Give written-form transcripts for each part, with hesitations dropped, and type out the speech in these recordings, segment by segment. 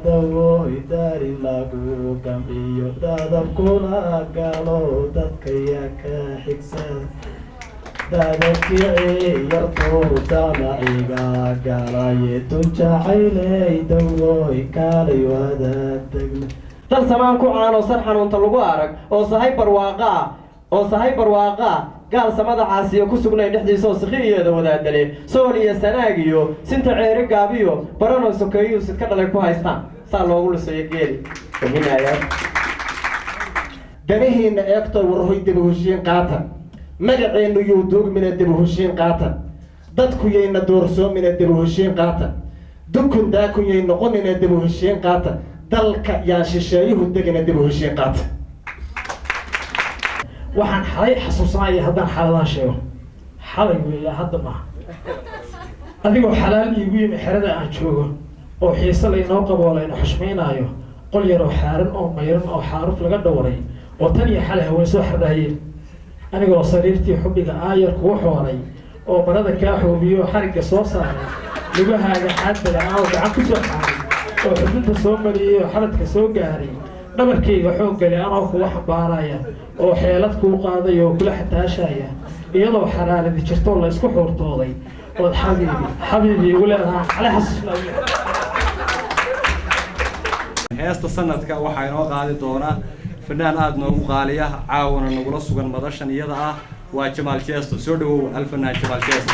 دو داري لاغو كامبيو دادم كولا قالو دادكيا كحكسان دادكي يرطو دامعيقا قالاي تنجحيلي دوي كالي ودادقنا dal samaan ku caano sarxan unta lagu arag oo sahay barwaaqa gaal samada caasiyo ku sugnay dhexdiisa oo saxiiyeeda wadaadale sool iyo sanaag iyo sinta ceeri gaabiyo barano sokeeyo sidka dhalay ku haystaan saa loogu lisay geeli kaminaya danaheena eegto warhoy dib u heshiin qaata magaceenu yuu doogmina dib u heshiin qaata dadku yayna doorsoomin dib u heshiin qaata dukun daakun yay noqonina dib u heshiin qaata dalka yaa shisheeyuhu degana dib u heshiin qaata waxaan xalay xasuusanayaa haddaan xaaladaan sheego xalay weeya hadda maaha adigoo xalaal iigu yimi xerada aan joogo oo xiise laynoo qabo layna xushmaynaayo qol yaroo xaaran oo mayran oo xaaruf laga dhowray oo tan iyo xalay haween soo xardhaayeen anigoo sariirtii xubbiga aayar kugu xooray oo marada kaa xoobiyo xarigga soo saaray lugahaaga xaadbada oo gacan ku soo xaaray oo xubinta soo mariyay oo xaradka soo gaaray dhabarkayga xoog gali anoo kugu xambaaraya oo xeelad kuu qaaday oo kula xataashaya iyadoo xaraaladi jirtoo la isku xuurtooday ood xabiibi igu leedahay xalay xasuusnaa heesta sanadka waxaa inoo qaadi doonaa fanaan aad noogu qaaliya caawana nagula sugan madashan iyada ah waa Jamaal Jeesto soo dhawow alfanaan Jamaal Jeesto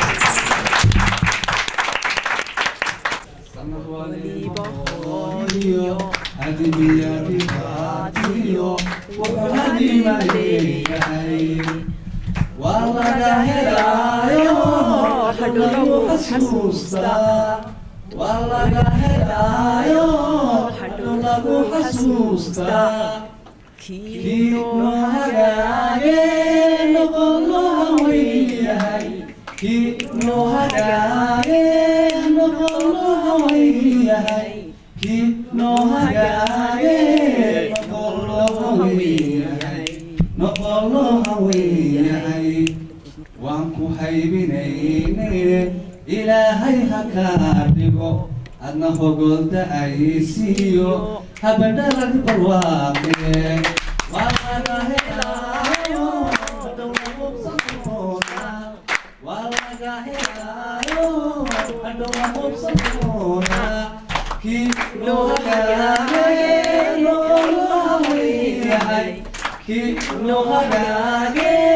وانكو حيبينيني إلهي هكارديغو أدنا فقلت أيسيو هبدالك برواقي والله هلايو دولا مبسطونا والله هلايو دولا مبسطونا كي نوهاقي نوهاقي كي نوهاقي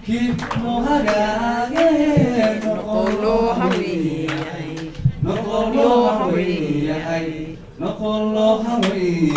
كيف نهاجي نقولو هوي